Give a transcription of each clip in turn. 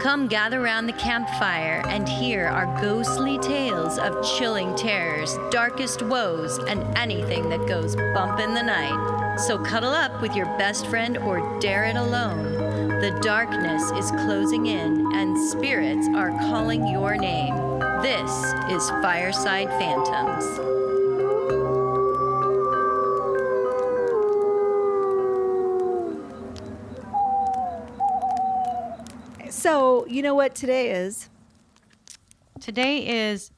Come gather round the campfire and hear our ghostly tales of chilling terrors, darkest woes, and anything that goes bump in the night. So cuddle up with your best friend or dare it alone. The darkness is closing in and spirits are calling your name. This is Fireside Phantoms. So, you know what today is? Today is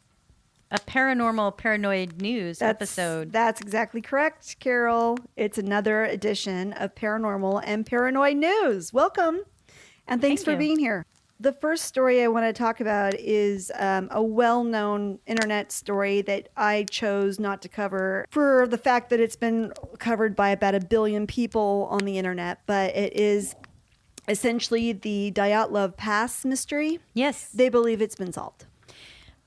a paranormal paranoid news episode. That's exactly correct, Carol. It's another edition of Paranormal and Paranoid News. Welcome, and thanks for being here. The first story I want to talk about is a well-known internet story that I chose not to cover for the fact that it's been covered by about 1 billion people on the internet, but it is essentially the Dyatlov Pass mystery. Yes. They believe it's been solved.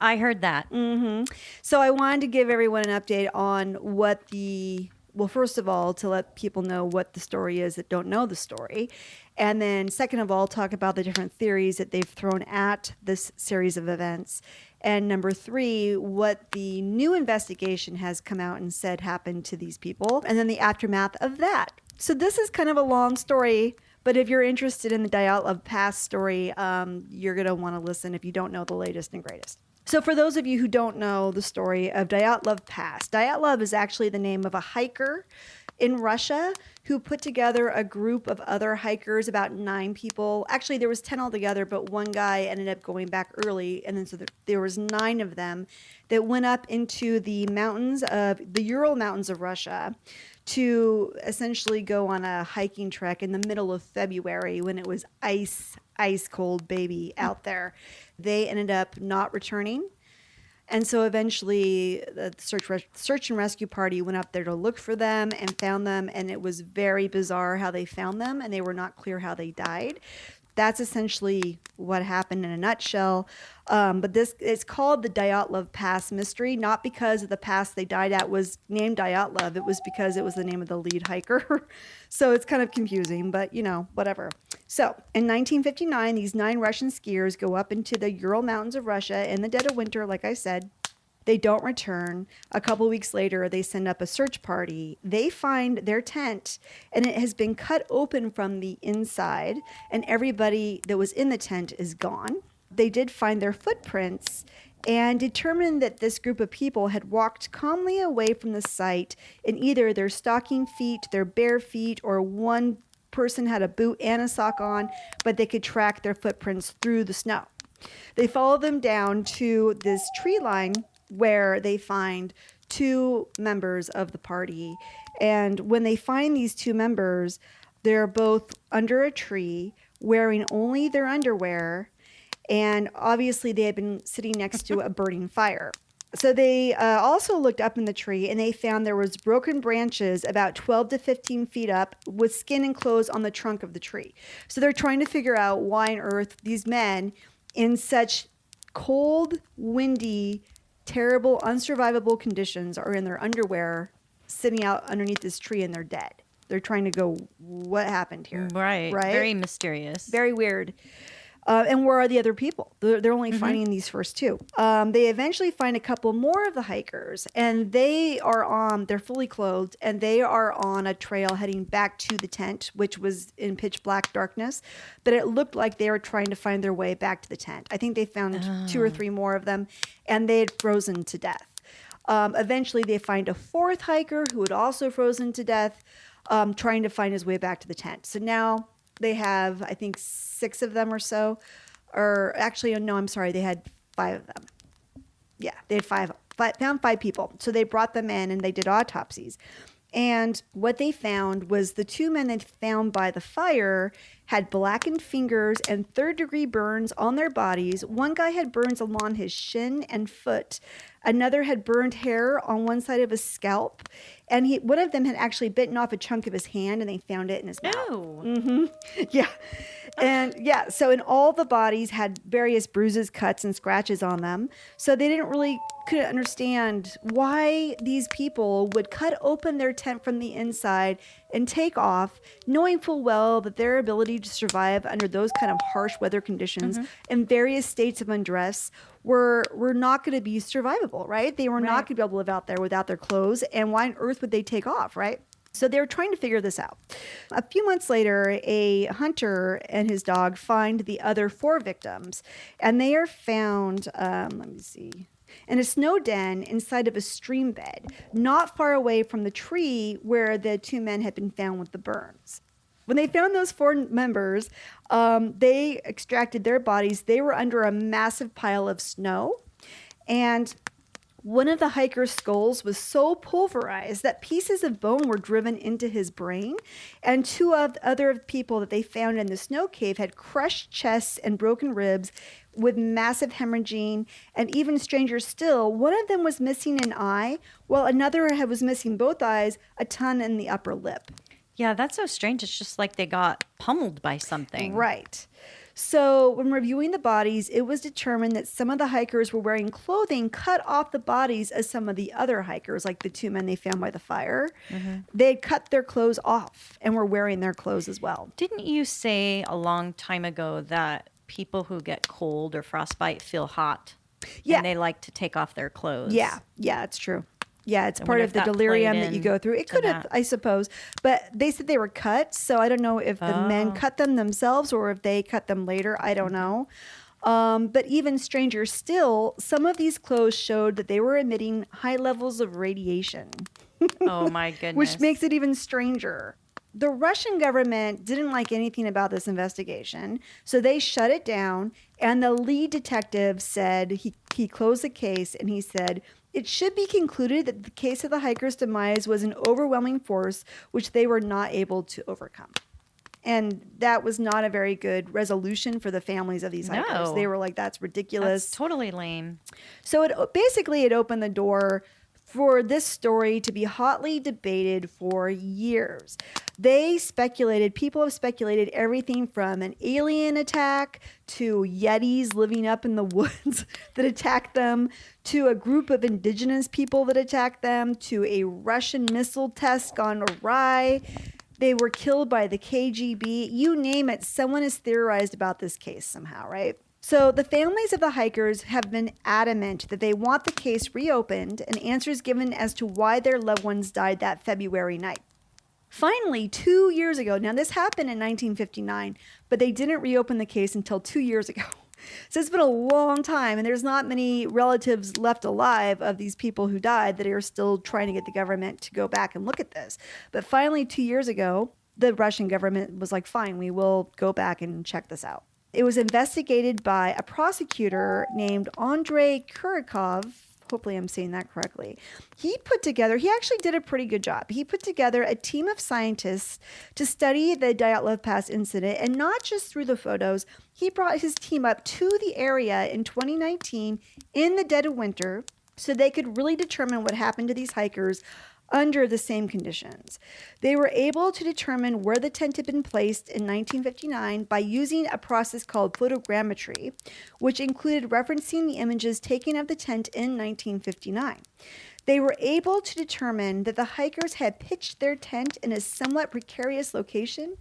I heard that. Mm-hmm. So I wanted to give everyone an update on well, first of all, to let people know what the story is that don't know the story. And then second of all, talk about the different theories that they've thrown at this series of events. And number 3, what the new investigation has come out and said happened to these people. And then the aftermath of that. So this is kind of a long story, but if you're interested in the Dyatlov Pass story, you're going to want to listen if you don't know the latest and greatest. So for those of you who don't know the story of Dyatlov Pass, Dyatlov is actually the name of a hiker in Russia who put together a group of other hikers, about 9 people. Actually, there was 10 altogether, but one guy ended up going back early. And then so there was 9 of them that went up into the Ural Mountains of Russia to essentially go on a hiking trek in the middle of February when it was ice cold baby out there. They ended up not returning. And so eventually the search and rescue party went up there to look for them and found them. And it was very bizarre how they found them, and they were not clear how they died. That's essentially what happened in a nutshell. But this it's called the Dyatlov Pass mystery, not because of the pass they died at was named Dyatlov. It was because it was the name of the lead hiker. So it's kind of confusing, but whatever. So in 1959, these 9 Russian skiers go up into the Ural Mountains of Russia in the dead of winter, like I said. They don't return. A couple weeks later, they send up a search party. They find their tent, and it has been cut open from the inside, and everybody that was in the tent is gone. They did find their footprints and determined that this group of people had walked calmly away from the site in either their stocking feet, their bare feet, or one person had a boot and a sock on, but they could track their footprints through the snow. They follow them down to this tree line where they find 2 members of the party. And when they find these 2 members, they're both under a tree wearing only their underwear. And obviously they had been sitting next to a burning fire. So they also looked up in the tree and they found there was broken branches about 12 to 15 feet up with skin enclosed on the trunk of the tree. So they're trying to figure out why on earth these men in such cold, windy, terrible, unsurvivable conditions are in their underwear sitting out underneath this tree and they're dead. They're trying to go, what happened here? Right. Very mysterious. Very weird. And where are the other people? They're only finding these first 2. They eventually find a couple more of the hikers, and they're fully clothed, and they are on a trail heading back to the tent, which was in pitch black darkness. But it looked like they were trying to find their way back to the tent. I think they found 2 or 3 more of them, and they had frozen to death. Eventually, they find a 4th hiker who had also frozen to death, trying to find his way back to the tent. So now they have, I think, 6 of them or so. Or actually, no, I'm sorry. They had 5 of them. Yeah, they had found 5 people. So they brought them in and they did autopsies. And what they found was the 2 men they found by the fire had blackened fingers and 3rd-degree burns on their bodies. One guy had burns along his shin and foot. Another had burned hair on one side of his scalp. And one of them had actually bitten off a chunk of his hand, and they found it in his mouth. Ew. Yeah. And yeah, so in all the bodies had various bruises, cuts, and scratches on them. So they couldn't understand why these people would cut open their tent from the inside and take off, knowing full well that their ability to survive under those kind of harsh weather conditions and various states of undress were not going to be survivable, right? They were not going to be able to live out there without their clothes. And why on earth would they take off, right? So they were trying to figure this out. A few months later, a hunter and his dog find the other 4 victims, and they are found, in a snow den inside of a stream bed, not far away from the tree where the 2 men had been found with the burns. When they found those 4 members, they extracted their bodies. They were under a massive pile of snow, and one of the hiker's skulls was so pulverized that pieces of bone were driven into his brain. And 2 of the other people that they found in the snow cave had crushed chests and broken ribs with massive hemorrhaging. And even stranger still, one of them was missing an eye, while another was missing both eyes, a ton in the upper lip. Yeah, that's so strange. It's just like they got pummeled by something. Right. So when reviewing the bodies, it was determined that some of the hikers were wearing clothing cut off the bodies as some of the other hikers, like the 2 men they found by the fire. They had cut their clothes off and were wearing their clothes as well. Didn't you say a long time ago that people who get cold or frostbite feel hot? Yeah. And they like to take off their clothes. Yeah, it's true. Yeah, it's I part wonder of if the that delirium played that you go through. It into could have, that. I suppose. But they said they were cut, so I don't know if the men cut them themselves or if they cut them later. I don't know. But even stranger still, some of these clothes showed that they were emitting high levels of radiation. Oh, my goodness. Which makes it even stranger. The Russian government didn't like anything about this investigation, so they shut it down. And the lead detective said, he closed the case, and he said, it should be concluded that the case of the hiker's demise was an overwhelming force which they were not able to overcome. And that was not a very good resolution for the families of these hikers. No. They were like, that's ridiculous. That's totally lame. So it opened the door for this story to be hotly debated for years. People have speculated everything from an alien attack to Yetis living up in the woods that attacked them, to a group of indigenous people that attacked them, to a Russian missile test gone awry. They were killed by the KGB. You name it, someone has theorized about this case somehow, right? So the families of the hikers have been adamant that they want the case reopened and answers given as to why their loved ones died that February night. Finally, 2 years ago, now this happened in 1959, but they didn't reopen the case until 2 years ago. So it's been a long time, and there's not many relatives left alive of these people who died that are still trying to get the government to go back and look at this. But finally, 2 years ago, the Russian government was like, fine, we will go back and check this out. It was investigated by a prosecutor named Andrei Kurikov. Hopefully I'm saying that correctly. He actually did a pretty good job. He put together a team of scientists to study the Dyatlov Pass incident, and not just through the photos. He brought his team up to the area in 2019 in the dead of winter so they could really determine what happened to these hikers under the same conditions. They were able to determine where the tent had been placed in 1959 by using a process called photogrammetry, which included referencing the images taken of the tent in 1959. They were able to determine that the hikers had pitched their tent in a somewhat precarious location,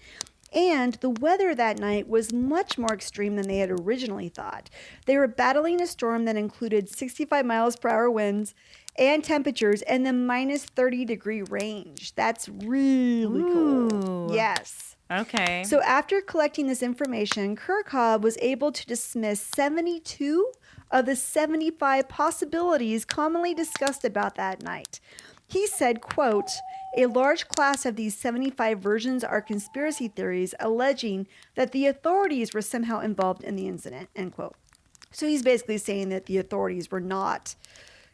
and the weather that night was much more extreme than they had originally thought. They were battling a storm that included 65 miles per hour winds and temperatures and the minus 30-degree range. That's really cool. Yes. Okay. So after collecting this information, Kurikov was able to dismiss 72 of the 75 possibilities commonly discussed about that night. He said, quote, a large class of these 75 versions are conspiracy theories alleging that the authorities were somehow involved in the incident, end quote. So he's basically saying that the authorities were not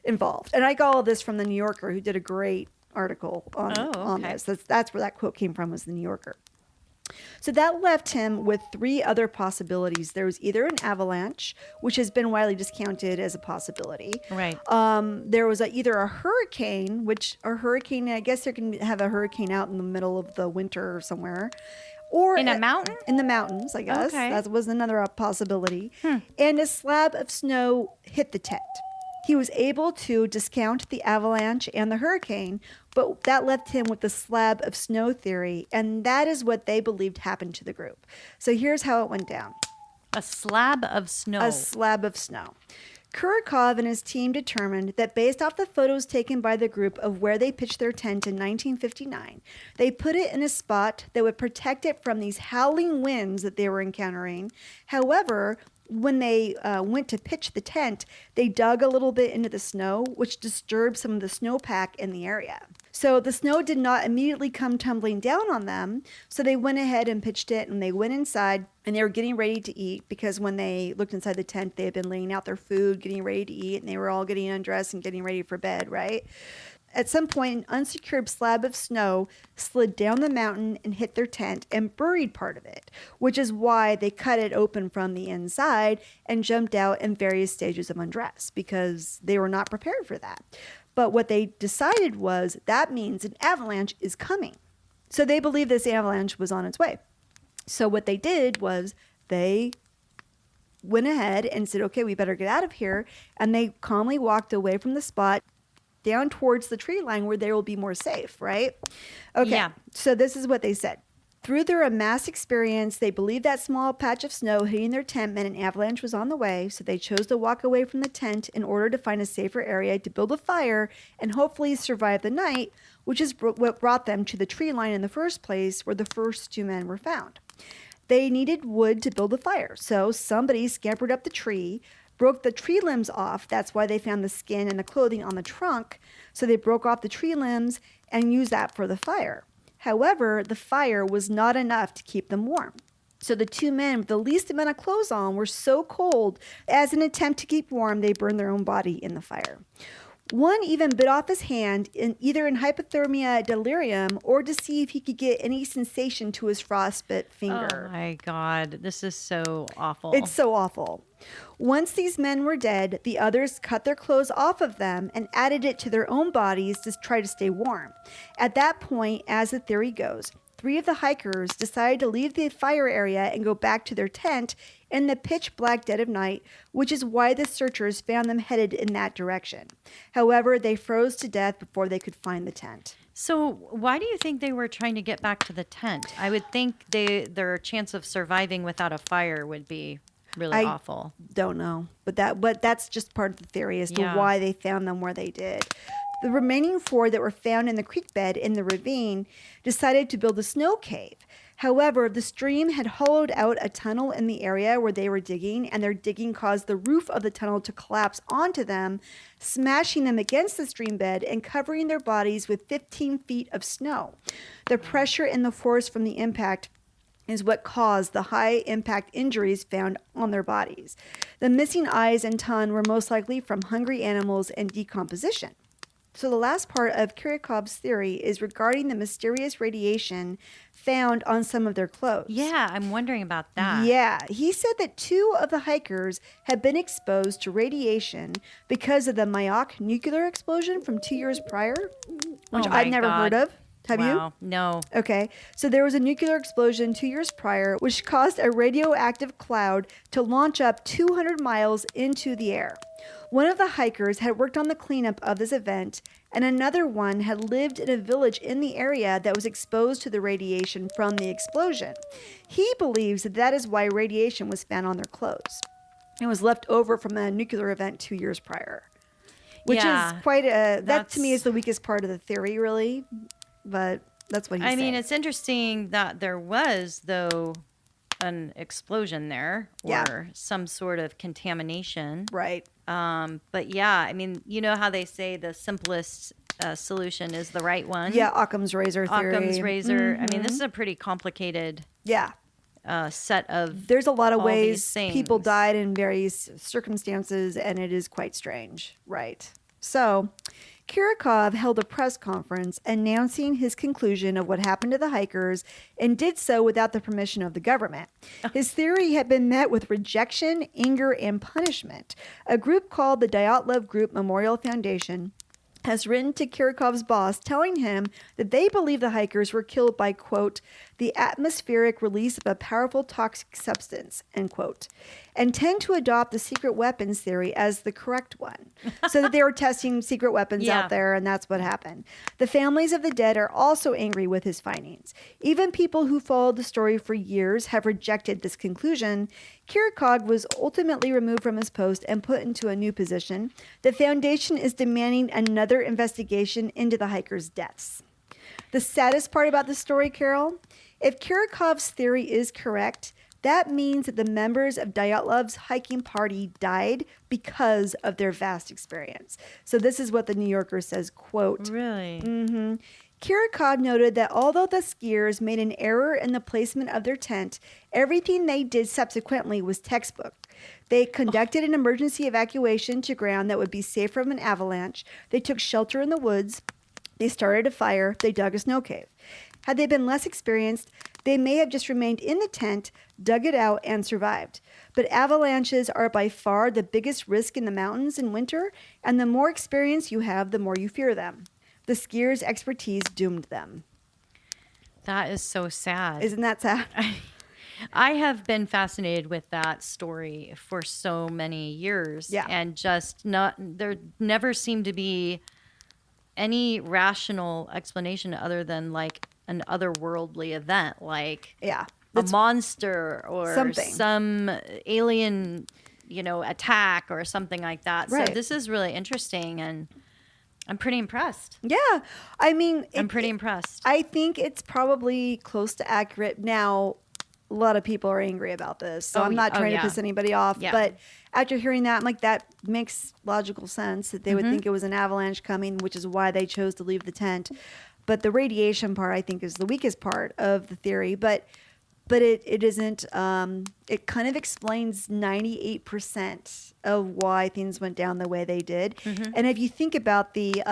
involved. And I got all this from the New Yorker, who did a great article on this. That's where that quote came from, was the New Yorker. So that left him with three other possibilities. There was either an avalanche, which has been widely discounted as a possibility. Right. There was either a hurricane, I guess they can have a hurricane out in the middle of the winter or somewhere. Or In a mountain? In the mountains, I guess. Okay. That was another possibility. And a slab of snow hit the tent. He was able to discount the avalanche and the hurricane, but that left him with the slab of snow theory, and that is what they believed happened to the group. So here's how it went down. A slab of snow. A slab of snow. Kurikov and his team determined that based off the photos taken by the group of where they pitched their tent in 1959, they put it in a spot that would protect it from these howling winds that they were encountering. However, when they went to pitch the tent, they dug a little bit into the snow, which disturbed some of the snowpack in the area. So the snow did not immediately come tumbling down on them. So they went ahead and pitched it, and they went inside, and they were getting ready to eat, because when they looked inside the tent, they had been laying out their food, getting ready to eat, and they were all getting undressed and getting ready for bed, right? At some point, an unsecured slab of snow slid down the mountain and hit their tent and buried part of it, which is why they cut it open from the inside and jumped out in various stages of undress, because they were not prepared for that. But what they decided was that means an avalanche is coming. So they believed this avalanche was on its way. So what they did was they went ahead and said, okay, we better get out of here. And they calmly walked away from the spot down towards the tree line where they will be more safe, right? Okay, Yeah. So this is what they said. Through their amassed experience, they believed that small patch of snow hitting their tent meant an avalanche was on the way, so they chose to walk away from the tent in order to find a safer area to build a fire and hopefully survive the night, which is what brought them to the tree line in the first place, where the first two men were found. They needed wood to build a fire, so somebody scampered up the tree, broke the tree limbs off. That's why they found the skin and the clothing on the trunk. So they broke off the tree limbs and used that for the fire. However, the fire was not enough to keep them warm. So the two men with the least amount of clothes on were so cold, as an attempt to keep warm, they burned their own body in the fire. One even bit off his hand, either in hypothermia delirium or to see if he could get any sensation to his frostbite finger. Oh my God. This is so awful. It's so awful. Once these men were dead, the others cut their clothes off of them and added it to their own bodies to try to stay warm. At that point, as the theory goes, 3 of the hikers decided to leave the fire area and go back to their tent in the pitch black dead of night, which is why the searchers found them headed in that direction. However, they froze to death before they could find the tent. So why do you think they were trying to get back to the tent? I would think their chance of surviving without a fire would be really awful. Don't know, but that's just part of the theory as to Yeah. why they found them where they did. The remaining 4 that were found in the creek bed in the ravine decided to build a snow cave. However, the stream had hollowed out a tunnel in the area where they were digging, and their digging caused the roof of the tunnel to collapse onto them, smashing them against the stream bed and covering their bodies with 15 feet of snow. The pressure and the force from the impact is what caused the high impact injuries found on their bodies. The missing eyes and tongue were most likely from hungry animals and decomposition. So the last part of Kurikov's theory is regarding the mysterious radiation found on some of their clothes. Yeah, I'm wondering about that. Yeah, he said that 2 of the hikers had been exposed to radiation because of the Mayak nuclear explosion from 2 years prior, which Oh my I'd never God. heard of. Have Wow. you? No. Okay, so there was a nuclear explosion 2 years prior, which caused a radioactive cloud to launch up 200 miles into the air. One of the hikers had worked on the cleanup of this event, and another one had lived in a village in the area that was exposed to the radiation from the explosion. He believes that that is why radiation was found on their clothes. It was left over from a nuclear event 2 years prior, which Yeah, is quite a, that to me that's- is the weakest part of the theory, really, but that's what he's saying. I mean, it's interesting that there was, though, an explosion there or Yeah. some sort of contamination. Right. But yeah, I mean, you know how they say the simplest solution is the right one? Yeah, Occam's razor theory. Occam's razor. I mean, this is a pretty complicated Yeah. set of. There's a lot of all ways these people things. died in various circumstances, and it is quite strange. Right. So, Kirikov held a press conference announcing his conclusion of what happened to the hikers and did so without the permission of the government. His theory had been met with rejection, anger, and punishment. A group called the Dyatlov Group Memorial Foundation has written to Kirikov's boss telling him that they believe the hikers were killed by, quote, the atmospheric release of a powerful toxic substance, end quote, and tend to adopt the secret weapons theory as the correct one. So that they were testing secret weapons out there, and that's what happened. The families of the dead are also angry with his findings. Even people who followed the story for years have rejected this conclusion. Kirikov was ultimately removed from his post and put into a new position. The foundation is demanding another investigation into the hikers' deaths. The saddest part about the story, Carol, if Kirikov's theory is correct, that means that the members of Dyatlov's hiking party died because of their vast experience. So this is what the New Yorker says, quote, Really? Mm-hmm. Kirikov noted that although the skiers made an error in the placement of their tent, everything they did subsequently was textbook. They conducted an emergency evacuation to ground that would be safe from an avalanche. They took shelter in the woods. They started a fire. They dug a snow cave. Had they been less experienced, they may have just remained in the tent, dug it out, and survived. But avalanches are by far the biggest risk in the mountains in winter, and the more experience you have, the more you fear them. The skiers' expertise doomed them. That is so sad. Isn't that sad? I have been fascinated with that story for so many years. Yeah. And there never seemed to be any rational explanation other than like an otherworldly event, like a monster or some alien, attack or something like that. Right. So this is really interesting, and I'm pretty impressed. Yeah. I mean, I'm pretty impressed. I think it's probably close to accurate. Now, a lot of people are angry about this, so I'm not trying to piss anybody off. Yeah. But after hearing that, I'm like, that makes logical sense that they would think it was an avalanche coming, which is why they chose to leave the tent. But the radiation part, I think, is the weakest part of the theory. But it isn't. It kind of explains 98% of why things went down the way they did. Mm-hmm. And if you think about the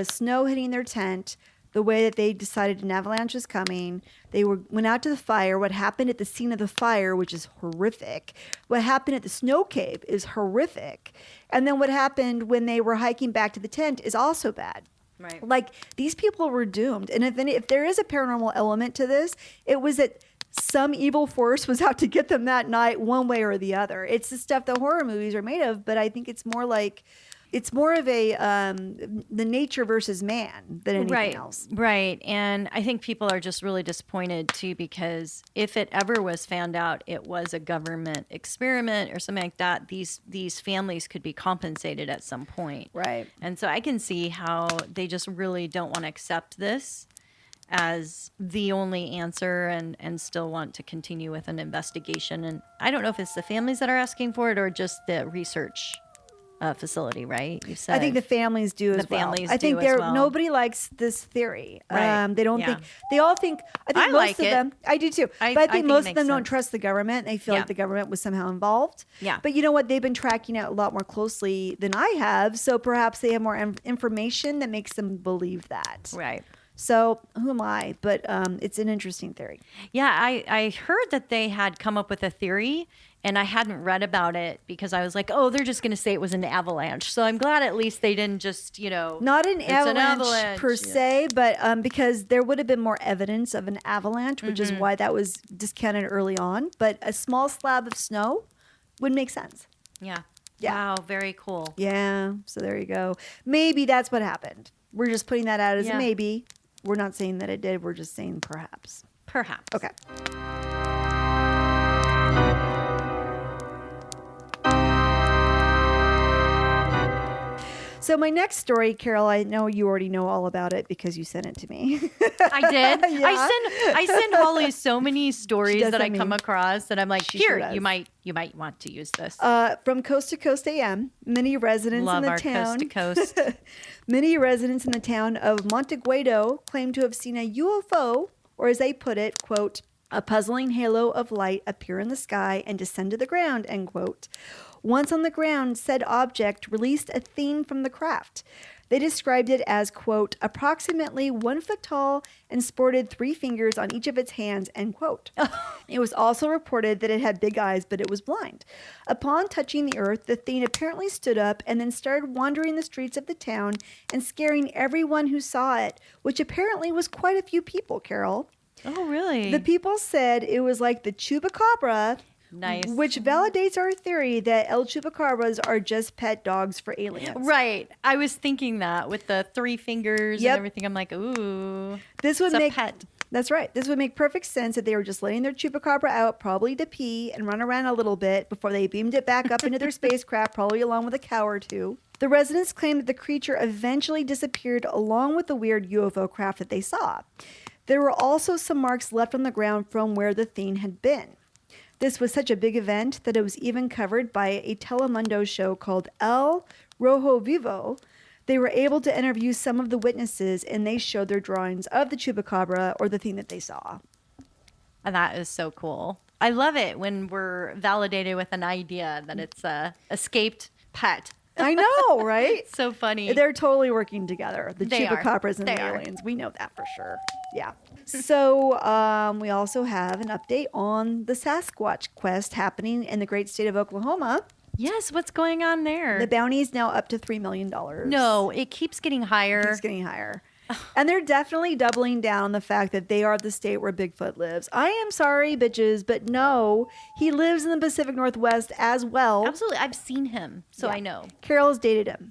snow hitting their tent, the way that they decided an avalanche was coming, they went out to the fire. What happened at the scene of the fire, which is horrific. What happened at the snow cave is horrific. And then what happened when they were hiking back to the tent is also bad. Right. Like, these people were doomed. And if there is a paranormal element to this, it was that some evil force was out to get them that night one way or the other. It's the stuff that horror movies are made of, but I think it's more like... It's more of a the nature versus man than anything else. Right. And I think people are just really disappointed, too, because if it ever was found out it was a government experiment or something like that, these families could be compensated at some point. Right. And so I can see how they just really don't want to accept this as the only answer and still want to continue with an investigation. And I don't know if it's the families that are asking for it or just the research facility, right? You said I think the families do as well. I think nobody likes this theory. Right. They don't think. They all think. I think most of them. I do too. But I think most of them don't trust the government. They feel like the government was somehow involved. Yeah. But you know what? They've been tracking it a lot more closely than I have. So perhaps they have more information that makes them believe that. Right. So who am I? But it's an interesting theory. Yeah, I heard that they had come up with a theory, and I hadn't read about it because I was like, oh, they're just going to say it was an avalanche. So I'm glad at least they didn't just, not an avalanche per se, but because there would have been more evidence of an avalanche, which is why that was discounted early on. But a small slab of snow would make sense. Yeah. Yeah. Wow, very cool. Yeah. So there you go. Maybe that's what happened. We're just putting that out as a maybe. We're not saying that it did. We're just saying perhaps. Perhaps. Okay. So my next story, Carol, I know you already know all about it because you sent it to me. I did. Yeah. I send Holly so many stories that I come across that I'm like, here, you might want to use this. From Coast to Coast AM, many residents in the town. Coast to Coast. Many residents in the town of Monteguedo claim to have seen a UFO, or as they put it, quote, a puzzling halo of light appear in the sky and descend to the ground, end quote. Once on the ground, said object released a theme from the craft. They described it as, quote, approximately 1 foot tall and sported 3 fingers on each of its hands, end quote. It was also reported that it had big eyes, but it was blind. Upon touching the earth, the thing apparently stood up and then started wandering the streets of the town and scaring everyone who saw it, which apparently was quite a few people, Carol. Oh, really? The people said it was like the chupacabra. Nice. Which validates our theory that El Chupacabras are just pet dogs for aliens. Right. I was thinking that with the 3 fingers and everything. I'm like, ooh, this would it's make a pet. That's right. This would make perfect sense that they were just letting their chupacabra out, probably to pee and run around a little bit before they beamed it back up into their spacecraft, probably along with a cow or two. The residents claimed that the creature eventually disappeared along with the weird UFO craft that they saw. There were also some marks left on the ground from where the thing had been. This was such a big event that it was even covered by a Telemundo show called El Rojo Vivo. They were able to interview some of the witnesses, and they showed their drawings of the chupacabra or the thing that they saw. And that is so cool. I love it when we're validated with an idea that it's a escaped pet. I know, right? So funny. They're totally working together. The They chupacabras and They the are. aliens. We know that for sure. Yeah. So we also have an update on the Sasquatch quest happening in the great state of Oklahoma. Yes, what's going on there? The bounty is now up to $3 million. No, it keeps getting higher. It's getting higher. And they're definitely doubling down on the fact that they are the state where Bigfoot lives. I am sorry, bitches, but no, he lives in the Pacific Northwest as well. Absolutely. I've seen him, so Yeah. I know. Carol's dated him.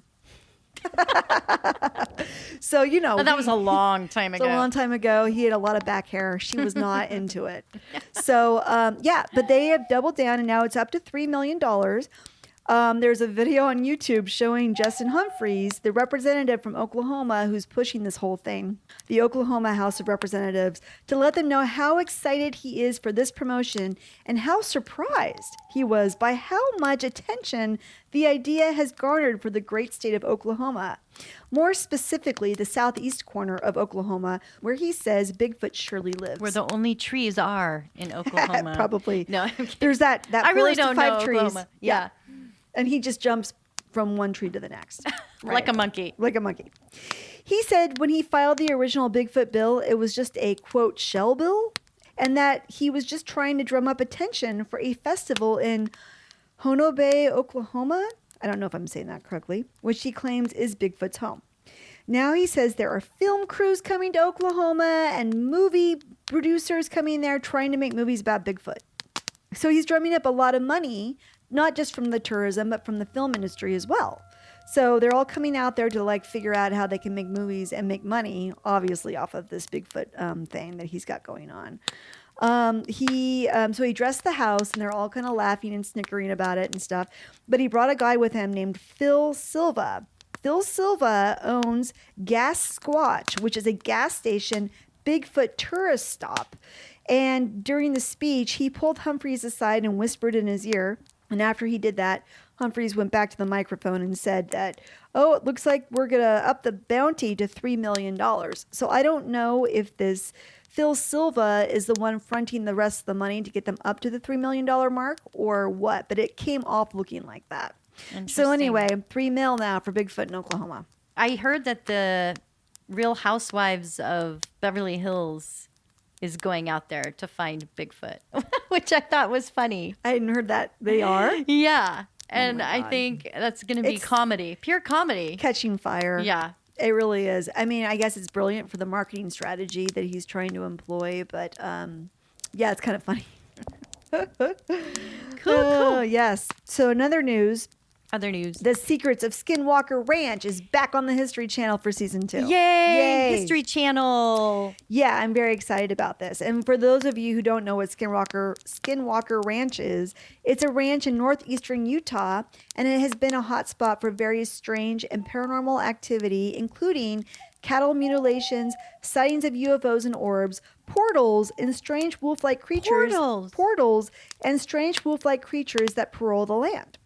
So, you know. Oh, that was a long time ago. It's a long time ago. He had a lot of back hair. She was not into it. So, yeah, but they have doubled down and now it's up to $3 million. There's a video on YouTube showing Justin Humphreys, the representative from Oklahoma who's pushing this whole thing, the Oklahoma House of Representatives, to let them know how excited he is for this promotion and how surprised he was by how much attention the idea has garnered for the great state of Oklahoma. More specifically, the southeast corner of Oklahoma, where he says Bigfoot surely lives. Where the only trees are in Oklahoma. Probably. No, I'm kidding. There's that I really forest of don't know 5 trees. Oklahoma. Yeah. And he just jumps from one tree to the next. Like a monkey. Like a monkey. He said when he filed the original Bigfoot bill, it was just a, quote, shell bill, and that he was just trying to drum up attention for a festival in Honobe, Oklahoma. I don't know if I'm saying that correctly, which he claims is Bigfoot's home. Now he says there are film crews coming to Oklahoma and movie producers coming there trying to make movies about Bigfoot. So he's drumming up a lot of money, not just from the tourism, but from the film industry as well. So they're all coming out there to like figure out how they can make movies and make money, obviously off of this Bigfoot thing that he's got going on. So he dressed the house and they're all kind of laughing and snickering about it and stuff. But he brought a guy with him named Phil Silva. Phil Silva owns Gas Squatch, which is a gas station Bigfoot tourist stop. And during the speech, he pulled Humphreys aside and whispered in his ear. And after he did that, Humphreys went back to the microphone and said that, oh, it looks like we're going to up the bounty to $3 million. So I don't know if this Phil Silva is the one fronting the rest of the money to get them up to the $3 million mark or what, but it came off looking like that. So anyway, $3 million now for Bigfoot in Oklahoma. I heard that the Real Housewives of Beverly Hills is going out there to find Bigfoot, which I thought was funny. I hadn't heard that. They are? Yeah. And my I God. think that's going to be It's comedy, pure comedy. Catching fire. Yeah. It really is. I mean, I guess it's brilliant for the marketing strategy that he's trying to employ, but yeah, it's kind of funny. Cool. Yes. So another news, Other news. The Secrets of Skinwalker Ranch is back on the History Channel for season 2. Yay! History Channel. Yeah, I'm very excited about this. And for those of you who don't know what Skinwalker Ranch is, it's a ranch in northeastern Utah, and it has been a hotspot for various strange and paranormal activity, including cattle mutilations, sightings of UFOs and orbs, portals, and strange wolf-like creatures. Portals and strange wolf-like creatures that parole the land.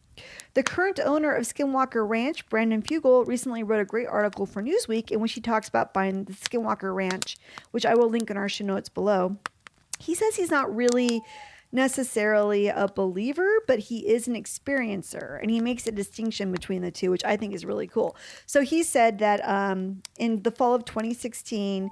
The current owner of Skinwalker Ranch, Brandon Fugel, recently wrote a great article for Newsweek in which he talks about buying the Skinwalker Ranch, which I will link in our show notes below. He says he's not really necessarily a believer, but he is an experiencer, and he makes a distinction between the two, which I think is really cool. So he said that in the fall of 2016,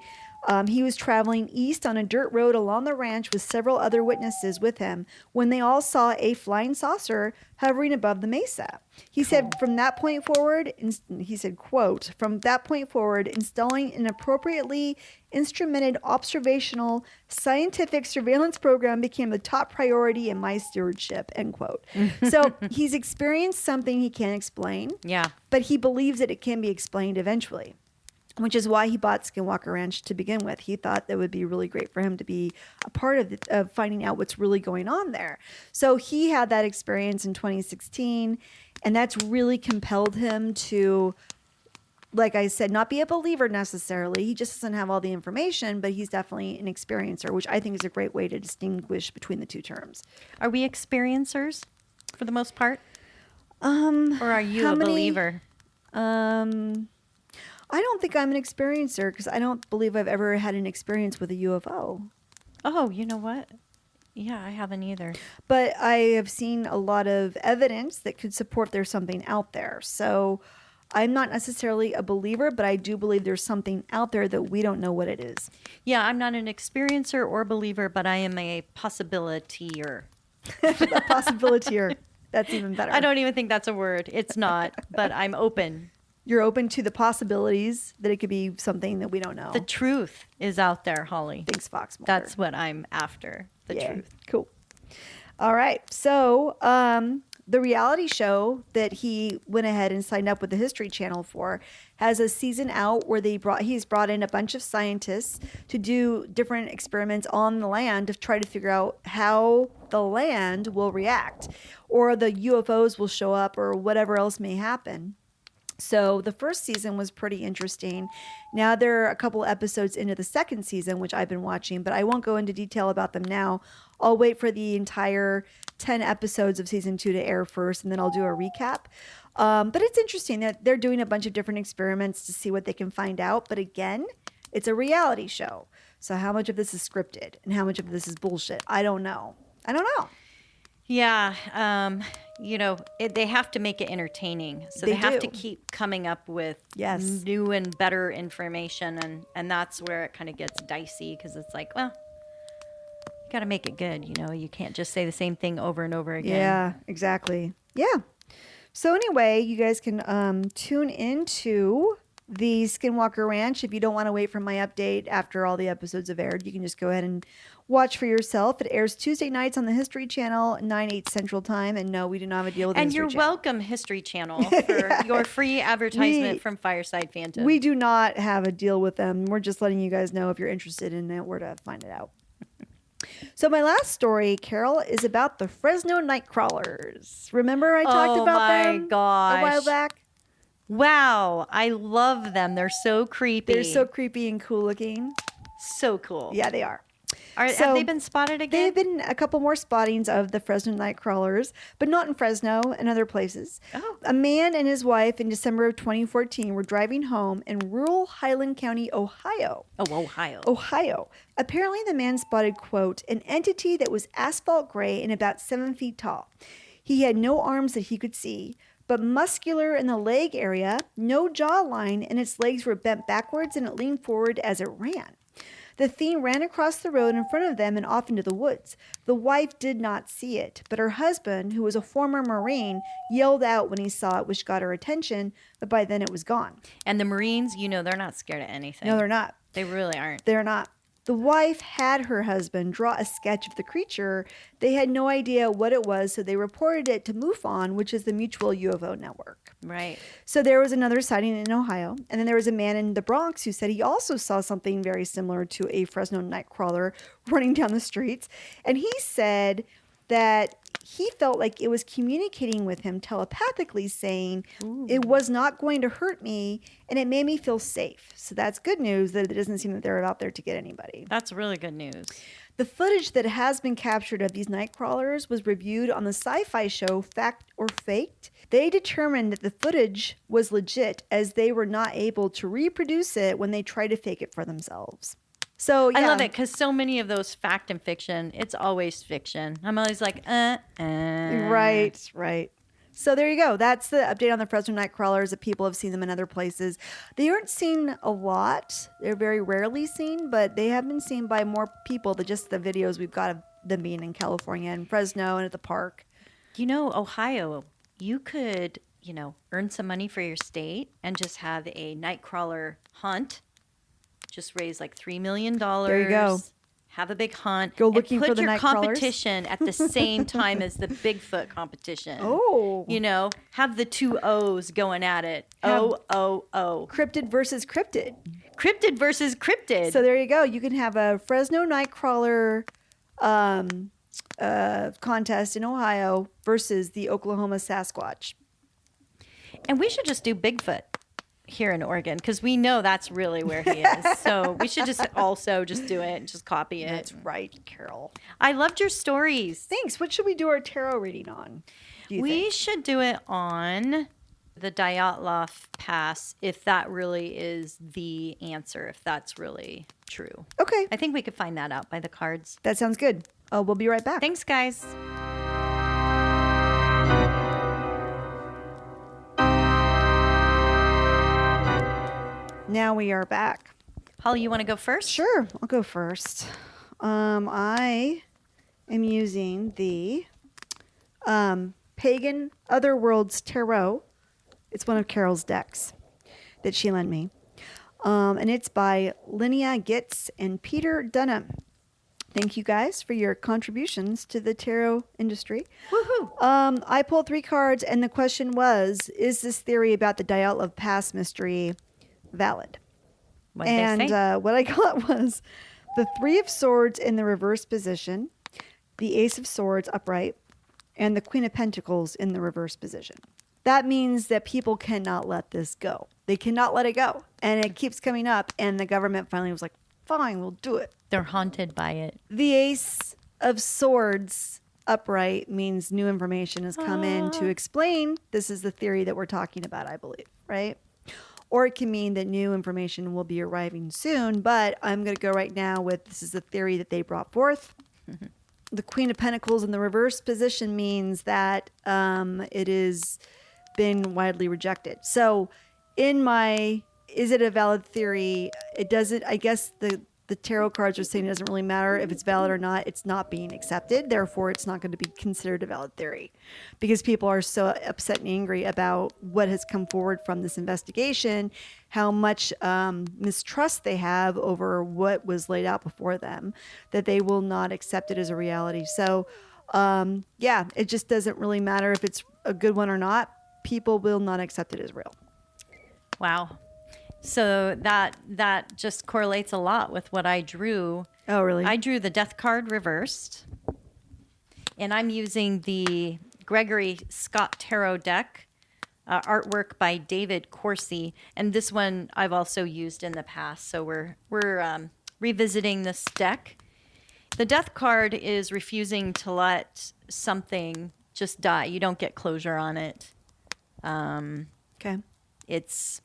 he was traveling east on a dirt road along the ranch with several other witnesses with him when they all saw a flying saucer hovering above the mesa. He said from that point forward, he said, quote, "From that point forward, installing an appropriately instrumented observational scientific surveillance program became the top priority in my stewardship," end quote. So he's experienced something he can't explain. Yeah. But he believes that it can be explained eventually, which is why he bought Skinwalker Ranch to begin with. He thought that would be really great for him to be a part of finding out what's really going on there. So he had that experience in 2016, and that's really compelled him to, like I said, not be a believer necessarily. He just doesn't have all the information, but he's definitely an experiencer, which I think is a great way to distinguish between the two terms. Are we experiencers for the most part? Or are you a believer? I don't think I'm an experiencer because I don't believe I've ever had an experience with a UFO. Oh, you know what? Yeah, I haven't either. But I have seen a lot of evidence that could support there's something out there. So I'm not necessarily a believer, but I do believe there's something out there that we don't know what it is. Yeah, I'm not an experiencer or believer, but I am a possibility-er. A possibility, that's even better. I don't even think that's a word. It's not, but I'm open. You're open to the possibilities that it could be something that we don't know. The truth is out there, Holly. Thanks, Fox. That's what I'm after, the truth. Cool. All right. So the reality show that he went ahead and signed up with the History Channel for has a season out where he's brought in a bunch of scientists to do different experiments on the land to try to figure out how the land will react, or the UFOs will show up, or whatever else may happen. So the first season was pretty interesting. Now there are a couple episodes into the second season, which I've been watching, but I won't go into detail about them now. I'll wait for the entire 10 episodes of season 2 to air first, and then I'll do a recap. But it's interesting that they're doing a bunch of different experiments to see what they can find out. But again, it's a reality show. So how much of this is scripted and how much of this is bullshit? I don't know. Yeah, they have to make it entertaining. So they have to keep coming up with new and better information. And that's where it kind of gets dicey because it's like, well, you got to make it good. You can't just say the same thing over and over again. Yeah, exactly. Yeah. So anyway, you guys can tune into the Skinwalker Ranch. If you don't want to wait for my update after all the episodes have aired, you can just go ahead and watch for yourself. It airs Tuesday nights on the History Channel, 9/8 Central Time. And no, we do not have a deal with the History Channel. And you're welcome, History Channel, for your free advertisement from Fireside Phantom. We do not have a deal with them. We're just letting you guys know if you're interested in it, where to find it out. So my last story, Carol, is about the Fresno Nightcrawlers. Remember I talked about them a while back? Wow, I love them. They're so creepy. They're so creepy and cool looking. So cool. Yeah, they are. Have they been spotted again? They've been a couple more spottings of the Fresno Nightcrawlers, but not in Fresno and other places. Oh. A man and his wife in December of 2014 were driving home in rural Highland County, Ohio. Oh, Ohio. Apparently the man spotted, quote, an entity that was asphalt gray and about 7 feet tall. He had no arms that he could see, but muscular in the leg area, no jawline, and its legs were bent backwards and it leaned forward as it ran. The thing ran across the road in front of them and off into the woods. The wife did not see it, but her husband, who was a former Marine, yelled out when he saw it, which got her attention, but by then it was gone. And the Marines, they're not scared of anything. No, they're not. They really aren't. They're not. The wife had her husband draw a sketch of the creature. They had no idea what it was, so they reported it to MUFON, which is the Mutual UFO Network. Right. So there was another sighting in Ohio, and then there was a man in the Bronx who said he also saw something very similar to a Fresno Nightcrawler running down the streets. And he said that he felt like it was communicating with him telepathically, saying, ooh, it was not going to hurt me, and it made me feel safe. So that's good news that it doesn't seem that they're out there to get anybody. That's really good news. The footage that has been captured of these Nightcrawlers was reviewed on the sci-fi show Fact or Faked. They determined that the footage was legit as they were not able to reproduce it when they tried to fake it for themselves. So yeah. I love it because so many of those fact and fiction, it's always fiction. I'm always like, Right. So there you go. That's the update on the Fresno Nightcrawlers. That people have seen them in other places. They aren't seen a lot. They're very rarely seen, but they have been seen by more people than just the videos we've got of them being in California and Fresno and at the park. You know, Ohio, you could, earn some money for your state and just have a Nightcrawler hunt. Just raise like $3 million. There you go. Have a big hunt. Go looking for the Nightcrawlers. Put your Nightcrawlers. competition at the same time as the Bigfoot competition. Oh. Have the two O's going at it. O. Cryptid versus cryptid. Cryptid versus cryptid. So there you go. You can have a Fresno Nightcrawler contest in Ohio versus the Oklahoma Sasquatch. And we should just do Bigfoot here in Oregon because we know that's really where he is. So we should just also just do it and just copy it. That's right, Carol. I loved your stories. Thanks. What should we do our tarot reading on? We should do it on the Dyatlov Pass if that really is the answer, if that's really true. Okay. I think we could find that out by the cards. That sounds good. We'll be right back. Thanks, guys. Now we are back. Holly, you want to go first? Sure, I'll go first. I am using the Pagan Otherworlds Tarot. It's one of Carol's decks that she lent me. And it's by Linnea, Gits, and Peter Dunham. Thank you guys for your contributions to the tarot industry. Woohoo! I pulled 3 cards, and the question was, is this theory about the Dyatlov Pass mystery valid? What did they say? What I got was the 3 of Swords in the reverse position, the Ace of Swords upright, and the Queen of Pentacles in the reverse position. That means that people cannot let this go. They cannot let it go. And it keeps coming up, and the government finally was like, fine, we'll do it. They're haunted by it. The Ace of Swords upright means new information has come in to explain this is the theory that we're talking about, I believe, right? Or it can mean that new information will be arriving soon, but I'm going to go right now with this is the theory that they brought forth. Mm-hmm. The Queen of Pentacles in the reverse position means that it has been widely rejected. So is it a valid theory? It doesn't, I guess the tarot cards are saying it doesn't really matter if it's valid or not. It's not being accepted. Therefore, it's not going to be considered a valid theory because people are so upset and angry about what has come forward from this investigation, how much mistrust they have over what was laid out before them, that they will not accept it as a reality. So, it just doesn't really matter if it's a good one or not. People will not accept it as real. Wow. So that just correlates a lot with what I drew. Oh, really? I drew the Death card reversed. And I'm using the Gregory Scott Tarot deck, artwork by David Corsi. And this one I've also used in the past. So we're revisiting this deck. The Death card is refusing to let something just die. You don't get closure on it. Okay. It's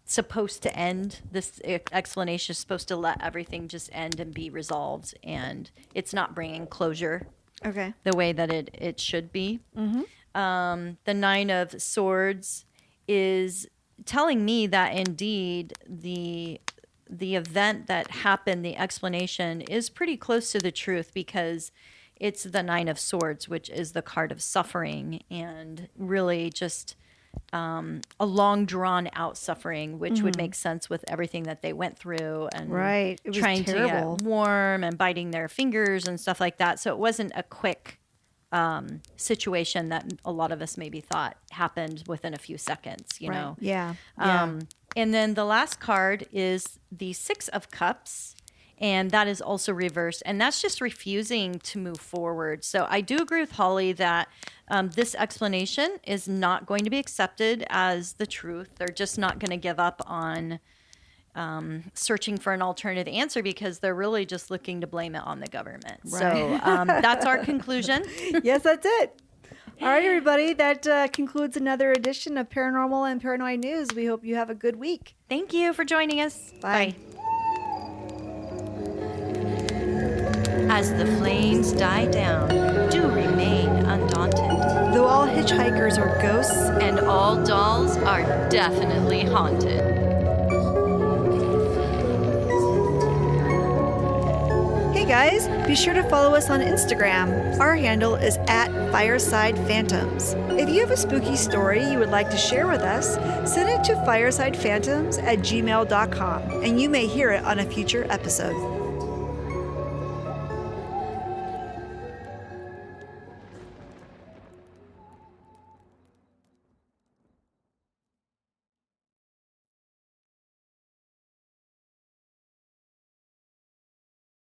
supposed to end. This explanation is supposed to let everything just end and be resolved, and it's not bringing closure the way that it should be. Mm-hmm. The 9 of Swords is telling me that indeed the event that happened, the explanation, is pretty close to the truth because it's the 9 of Swords, which is the card of suffering and really just a long drawn out suffering, which would make sense with everything that they went through and It was trying terrible. to get warm and biting their fingers and stuff like that. So it wasn't a quick situation that a lot of us maybe thought happened within a few seconds, you know? Yeah. And then the last card is the 6 of Cups. And that is also reversed. And that's just refusing to move forward. So I do agree with Holly that this explanation is not going to be accepted as the truth. They're just not going to give up on searching for an alternative answer because they're really just looking to blame it on the government. Right. So that's our conclusion. Yes, that's it. All right, everybody. That concludes another edition of Paranormal and Paranoid News. We hope you have a good week. Thank you for joining us. Bye. Bye. As the flames die down, do remain undaunted. Though all hitchhikers are ghosts, And all dolls are definitely haunted. hey guys, be sure to follow us on Instagram. Our handle is @FiresidePhantoms. If you have a spooky story you would like to share with us, send it to firesidephantoms@gmail.com and you may hear it on a future episode.